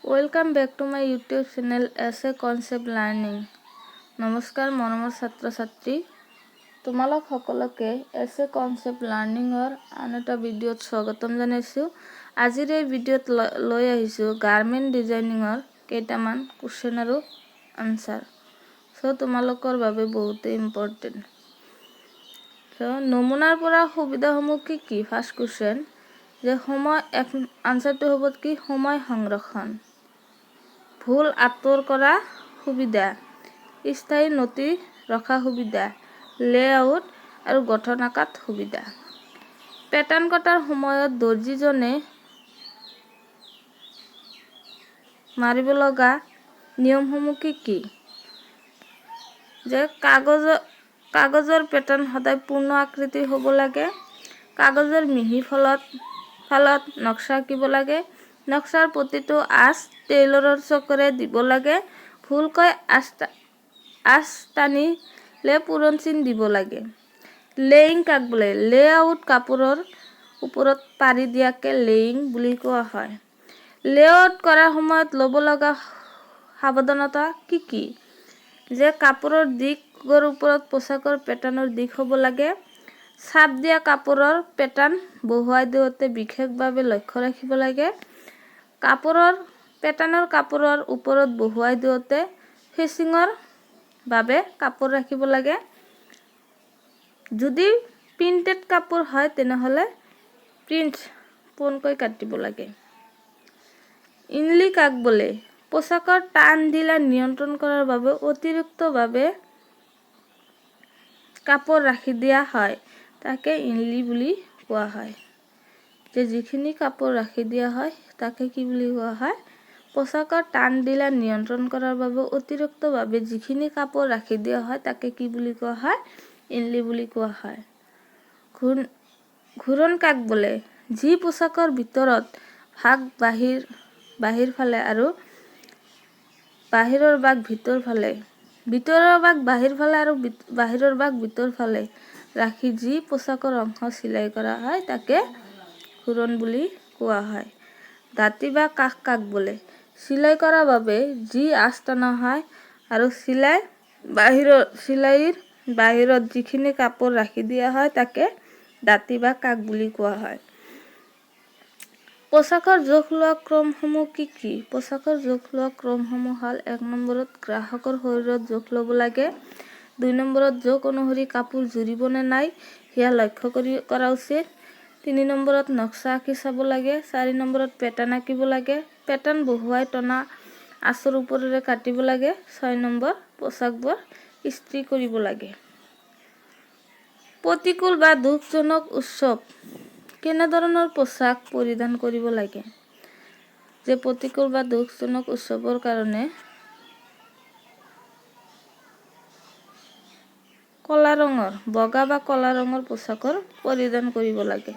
Welcome back to my YouTube channel Essay Concept Learning. নমস্কাৰ মৰমৰ ছাত্ৰ ছাত্ৰী, তোমালোক সকলোকে এছে কনসেপ্ট লাৰ্নিংৰ আন এটা ভিডিঅ'ত স্বাগতম জনাইছো। আজিৰ এই ভিডিঅ'ত লৈ আহিছো গাৰ্মেণ্ট ডিজাইনিংৰ কেইটামান কোৱেশ্চন আৰু আনসাৰ। সো তোমালোকৰ বাবে বহুত ইম্পৰ্টেন্ট। সো নমুনাৰ পৰা সুবিধাসমূহ কি? ফাৰ্ষ্ট কোৱেশ্চন যে সময় আনসাৰটো হ'ব কি সময় সংৰক্ষণ, ভুল আঁতৰ কৰা সুবিধা, স্থায়ী নথি ৰখা সুবিধা, লেআউট আৰু গঠন আকাত সুবিধা। পেটাৰ্ণ কটাৰ সময়ত দৰ্জীজনে মাৰিব লগা নিয়মসমূহ কি? যে কাগজৰ পেটাৰ্ণ সদায় পূৰ্ণ আকৃতিৰ হ'ব লাগে, কাগজৰ মিহি ফালত নক্সা আঁকিব লাগে, নক্সাৰ প্ৰতিটো আঁচ টেইলৰৰ চকেৰে দিব লাগে, ভুলকৈ আঁচ টানিলে পূৰণ চিন দিব লাগে। লেয়িং কাক বোলে? লেআউট কাপোৰৰ ওপৰত পাৰি দিয়াকে লেয়িং বুলি কোৱা হয়। লেআউট কৰাৰ সময়ত ল'ব লগা সাৱধানতা কি? যে কাপোৰৰ দিশৰ ওপৰত পোছাকৰ পেটাৰ্ণৰ দিশ হ'ব লাগে, ছাপ দিয়া কাপোৰৰ পেটাৰ্ণ বহুৱাই দিওঁতে বিশেষভাৱে লক্ষ্য ৰাখিব লাগে, কাপোৰৰ ওপৰত বহুৱাই দিওঁতে ফিচিঙৰ বাবে কাপোৰ ৰাখিব লাগে। যদি প্ৰিণ্টেড কাপোৰ হয় তেনেহ'লে প্ৰিণ্ট পোনকৈ কাটিব লাগে। ইনলি কাক বোলে? পোছাকৰ টান ঢিলা নিয়ন্ত্ৰণ কৰাৰ বাবে অতিৰিক্তভাৱে কাপোৰ ৰাখি দিয়া হয়, তাকে ইনলি বুলি কোৱা হয়। যে যিখিনি কাপোৰ ৰাখি দিয়া হয় তাকে কি বুলি কোৱা হয়? পোছাকৰ টান ঢিলা নিয়ন্ত্ৰণ কৰাৰ বাবে অতিৰিক্তভাৱে যিখিনি কাপোৰ ৰাখি দিয়া হয় তাকে কি বুলি কোৱা হয়? ইনলি বুলি কোৱা হয়। ঘূৰণ কাক বোলে? যি পোছাকৰ ভিতৰৰ ভাগ বাহিৰ ফালে আৰু বাহিৰৰ ভাগ ভিতৰ ফালে, ভিতৰৰ ভাগ বাহিৰ ফালে আৰু বাহিৰৰ ভাগ ভিতৰ ফালে ৰাখি যি পোছাকৰ অংশ চিলাই কৰা হয় তাকে ঘূৰণ বুলি কোৱা হয়। দাঁতি বা কাষ কাক বোলে? চিলাই কৰাৰ বাবে যি আঁচ টনা হয় আৰু চিলাইৰ বাহিৰত যিখিনি কাপোৰ ৰাখি দিয়া হয় তাকে দাঁতি বা কাষ বুলি কোৱা হয়। পোছাকৰ জোখ লোৱা ক্ৰমসমূহ কি? পোছাকৰ জোখ লোৱা ক্ৰমসমূহ হ'ল ১ নম্বৰত গ্ৰাহকৰ শৰীৰৰ জোখ ল'ব লাগে, ২ নম্বৰত জোখ অনুসৰি কাপোৰ জুৰিব নে নাই সেয়া লক্ষ্য কৰা উচিত, ৩ নম্বৰত নক্সা আঁকি চাব লাগে, ৪ নম্বৰত পেটাৰ্ণ আঁকিব লাগে, পেটাৰ্ণ বহুৱাই টনা আঁচৰ ওপৰেৰে কাটিব লাগে, ৬ নম্বৰ পোছাকবোৰ ইস্ত্ৰি কৰিব লাগে। প্ৰতিকূল বা দুখজনক উৎসৱ কেনেধৰণৰ পোছাক পৰিধান কৰিব লাগে? যে প্ৰতিকূল বা দুখজনক উৎসৱৰ কাৰণে বগা বা কলা ৰঙৰ পোছাকৰ পৰিধান কৰিব লাগে।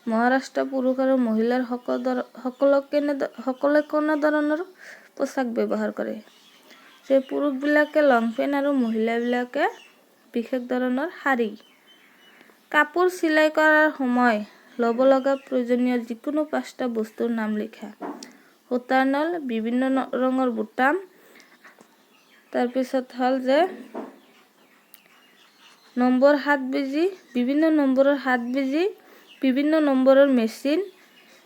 মহাৰাষ্ট্ৰ পুৰুষ আৰু মহিলাৰ সকলে কেনেধৰণৰ পোছাক ব্যৱহাৰ কৰে? যে পুৰুষবিলাকে লং পেণ্ট আৰু মহিলাবিলাকে বিশেষ ধৰণৰ শাৰী। কাপোৰ চিলাই কৰাৰ সময় ল'ব লগা প্ৰয়োজনীয় যিকোনো ৫টা বস্তুৰ নাম লিখা। সূতাৰ নল, বিভিন্ন ৰঙৰ বুটাম, তাৰপিছত হ'ল যে নম্বৰ হাত বেজী, বিভিন্ন নম্বৰৰ হাত বেজী, বিভিন্ন নম্বৰৰ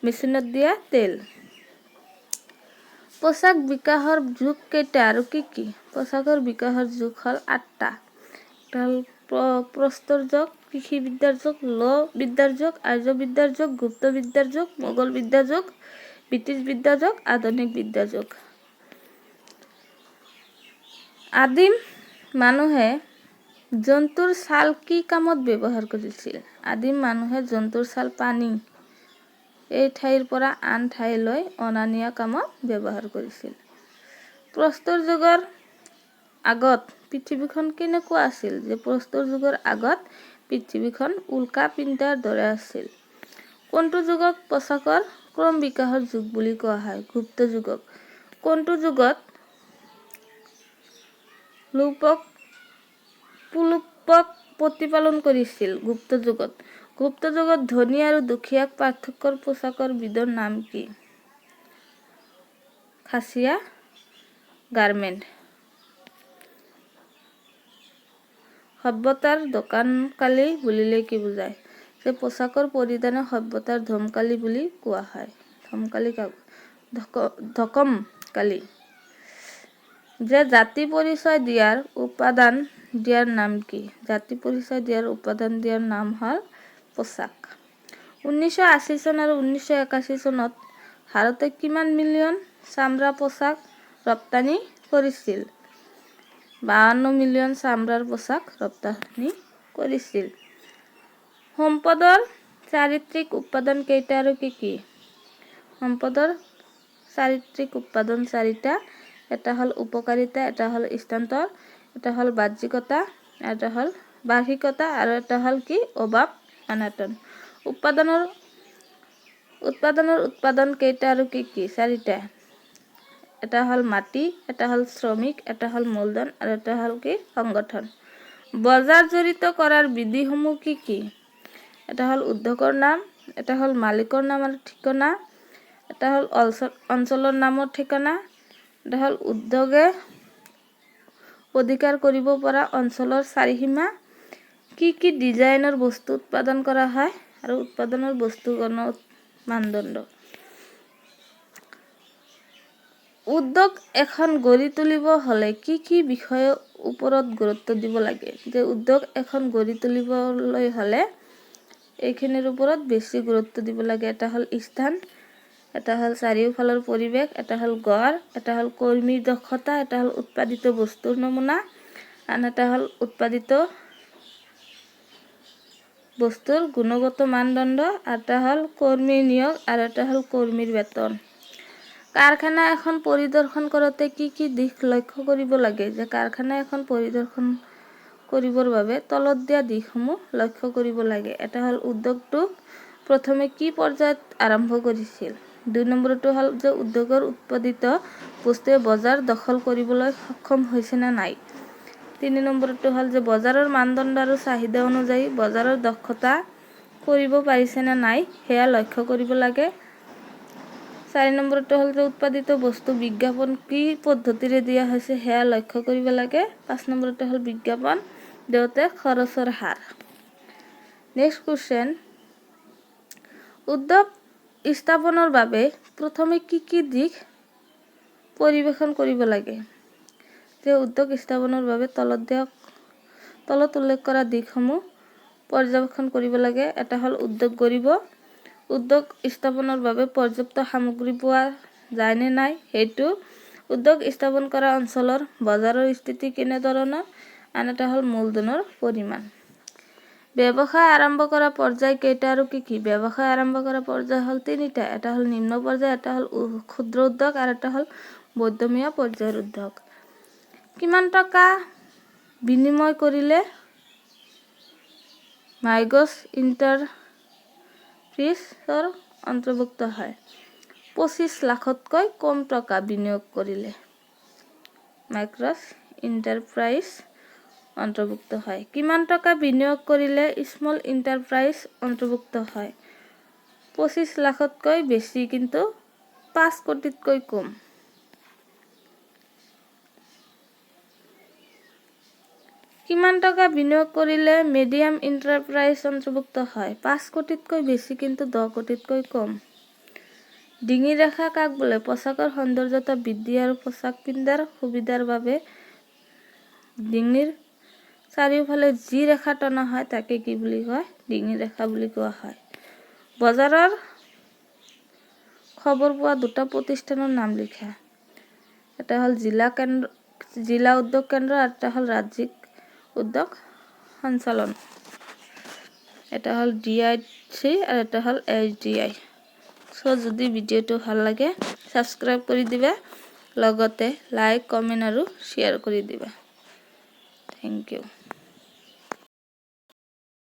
মেচিনত দিয়া তেল। পোছাক বিকাশৰ যুগ কেইটা আৰু কি? পোছাকৰ বিকাশৰ যুগ হ'ল ৮টা। প্ৰস্তৰ যুগ, কৃষি বিদ্যাৰ যুগ, বিদ্যাৰ যুগ, আৰ্য বিদ্যাৰ যুগ, গুপ্ত বিদ্যাৰ যুগ, মোগল বিদ্যাৰ যুগ, ব্ৰিটিছ বিদ্যাৰ যুগ, আধুনিক বিদ্যাৰ যুগ। আদিম মানুহে জন্তুৰ ছাল কি কামত ব্যৱহাৰ কৰিছিল? আদিম মানুহে জন্তুৰ ছাল পানী এই ঠাইৰ পৰা আন ঠাইলৈ অনা নিয়া কামত ব্যৱহাৰ কৰিছিল। প্ৰস্তৰ যুগৰ আগত পৃথিৱীখন কেনেকুৱা আছিল? যে প্ৰস্তৰ যুগৰ আগত পৃথিৱীখন উল্কা পিণ্ডিৰ দৰে আছিল। কোনটো যুগক পোছাকৰ ক্ৰম বিকাশৰ যুগ বুলি কোৱা হয়? গুপ্ত যুগক। কোনটো যুগত লোপক প্ৰতিপালন কৰিছিল? গুপ্ত যুগত। গুপ্ত যুগত ধনী আৰু দুখীয়াক পাৰ্থক্যৰ পোছাকৰ বিধৰ নাম কি? খাচিয়া গাৰ্মেণ্ট। সভ্যতাৰ দোকানকালি বুলিলে কি বুজায়? যে পোচাকৰ পৰিধানে সভ্যতাৰ ধমকালি বুলি কোৱা হয়। ধকমকালি। যে জাতি পৰিচয় দিয়াৰ উপাদান দিয়াৰ নাম কি? জাতি পৰিচয় দিয়াৰ উপাদান দিয়াৰ নাম হ'ল পোচাক। 1980 চন আৰু 1981 চনত ভাৰতে কিমান মিলিয়ন চামৰা পোচাক ৰপ্তানি কৰিছিল? 52 মিলিয়ন চামৰাৰ পোচাক ৰপ্তানি কৰিছিল। সম্পদৰ চাৰিত্ৰিক উপাদান কেইটা আৰু কি কি? সম্পদৰ চাৰিত্ৰিক উপাদান চাৰিটা। এটা হ'ল উপকাৰিতা, এটা হ'ল স্থানান্তৰ, এটা হ'ল বাহ্যিকতা, এটা হ'ল বাৰ্ষিকতা আৰু এটা হ'ল কি অভাৱ অনাটন। উৎপাদন কেইটা আৰু কি কি? চাৰিটা। এটা হ'ল মাটি, এটা হ'ল শ্ৰমিক, এটা হ'ল মূলধন আৰু এটা হ'ল কি সংগঠন। বজাৰ জড়িত কৰাৰ বিধিসমূহ কি কি? এটা হ'ল উদ্যোগৰ নাম, এটা হ'ল মালিকৰ নাম আৰু ঠিকনা, এটা হ'ল অঞ্চলৰ নামৰ ঠিকনা, এটা হ'ল উদ্যোগে অধিকাৰ কৰিব পৰা অঞ্চলৰ চাৰিসীমা, কি কি ডিজাইনৰ বস্তু উৎপাদন কৰা হয় আৰু উৎপাদনৰ বস্তুগণৰ মানদণ্ড। উদ্যোগ এখন গঢ়ি তুলিব হ'লে কি কি বিষয়ৰ ওপৰত গুৰুত্ব দিব লাগে? যে উদ্যোগ এখন গঢ়ি তুলিবলৈ হ'লে এইখিনিৰ ওপৰত বেছি গুৰুত্ব দিব লাগে। এটা হ'ল স্থান, এটা হ'ল চাৰিওফালৰ পৰিৱেশ, এটা হ'ল গড়, এটা হ'ল কৰ্মীৰ দক্ষতা, এটা হ'ল উৎপাদিত বস্তুৰ নমুনা, আন এটা হ'ল উৎপাদিত বস্তুৰ গুণগত মানদণ্ড, এটা হ'ল কৰ্মী নিয়োগ আৰু এটা হ'ল কৰ্মীৰ বেতন। কাৰখানা এখন পৰিদৰ্শন কৰোঁতে কি কি দিশ লক্ষ্য কৰিব লাগে? যে কাৰখানা এখন পৰিদৰ্শন কৰিবৰ বাবে তলত দিয়া দিশসমূহ লক্ষ্য কৰিব লাগে। এটা হ'ল উদ্যোগটো প্ৰথমে কি পৰ্যায়ত আৰম্ভ কৰিছিল? 2 নম্বৰটো হ'ল যে উদ্যোগৰ উৎপাদিত বস্তুৱে বজাৰ দখল কৰিবলৈ সক্ষম হৈছে নে নাই। 3 নম্বৰটো হ'ল যে বজাৰৰ মানদণ্ড আৰু চাহিদা অনুযায়ী বজাৰৰ দক্ষতা কৰিব পাৰিছে নে নাই সেয়া লক্ষ্য কৰিব লাগে। 4 নম্বৰটো হ'ল যে উৎপাদিত বস্তু বিজ্ঞাপন কি পদ্ধতিৰে দিয়া হৈছে সেয়া লক্ষ্য কৰিব লাগে। 5 নম্বৰটো হ'ল বিজ্ঞাপন দিওঁতে খৰচৰ হাৰ। নেক্সট কুৱেশ্যন, উদ্যোগ স্থাপনৰ বাবে প্ৰথমে কি কি দিশ পৰিৱেশন কৰিব লাগে? যে উদ্যোগ স্থাপনৰ বাবে তলত উল্লেখ কৰা দিশসমূহ পৰ্যবেক্ষণ কৰিব লাগে। এটা হ'ল উদ্যোগ গঢ়িব। উদ্যোগ স্থাপনৰ বাবে পৰ্যাপ্ত সামগ্ৰী পোৱা যায় নে নাই সেইটো। উদ্যোগ স্থাপন কৰা অঞ্চলৰ বজাৰৰ স্থিতি কেনেধৰণৰ। আন এটা হ'ল মূলধনৰ পৰিমাণ। ব্যৱসায় আৰম্ভ কৰা পৰ্যায় কেইটা আৰু কি কি? ব্যৱসায় আৰম্ভ কৰা পৰ্যায় হ'ল 3টা। এটা হ'ল নিম্ন পৰ্যায়, এটা হ'ল ক্ষুদ্ৰ উদ্যোগ আৰু এটা হ'ল মধ্যমীয়া পৰ্যায়ৰ উদ্যোগ। কিমান টকা বিনিময় কৰিলে মাইক্ৰছ এণ্টাৰপ্ৰাইজৰ অন্তৰ্ভুক্ত হয়? 25 লাখতকৈ কম টকা বিনিয়োগ কৰিলে মাইক্ৰছ এণ্টাৰপ্ৰাইজ অন্তৰ্ভুক্ত হয়। কিমান টকা বিনিয়োগ কৰিলে স্মল এণ্টাৰপ্ৰাইজ অন্তৰ্ভুক্ত হয়? 25 লাখতকৈ বেছি কিন্তু 5 কোটিতকৈ কম। কিমান টকা বিনিয়োগ কৰিলে মিডিয়াম এণ্টাৰপ্ৰাইজ অন্তৰ্ভুক্ত হয়? 5 কোটিতকৈ বেছি কিন্তু 10 কোটিতকৈ কম। ডিঙি ৰেখা কাক বোলে? পোচাকৰ সৌন্দৰ্যতা বৃদ্ধি আৰু পোচাক পিন্ধাৰ সুবিধাৰ বাবে ডিঙিৰ চাৰিওফালে যি ৰেখা টনা হয় তাকে কি বুলি কয়? ডিঙি ৰেখা বুলি কোৱা হয়। বজাৰৰ খবৰ পোৱা 2টা প্ৰতিষ্ঠানৰ নাম লিখা। এটা হ'ল জিলা উদ্যোগ কেন্দ্ৰ আৰু এটা হ'ল ৰাজ্যিক উদ্যোগ সঞ্চালন। এটা হ'ল DIC আৰু এটা হ'ল SDI। যদি ভিডিঅ'টো ভাল লাগে ছাবস্ক্ৰাইব কৰি দিবা, লগতে লাইক, কমেণ্ট আৰু শ্বেয়াৰ কৰি দিবা। Thank U.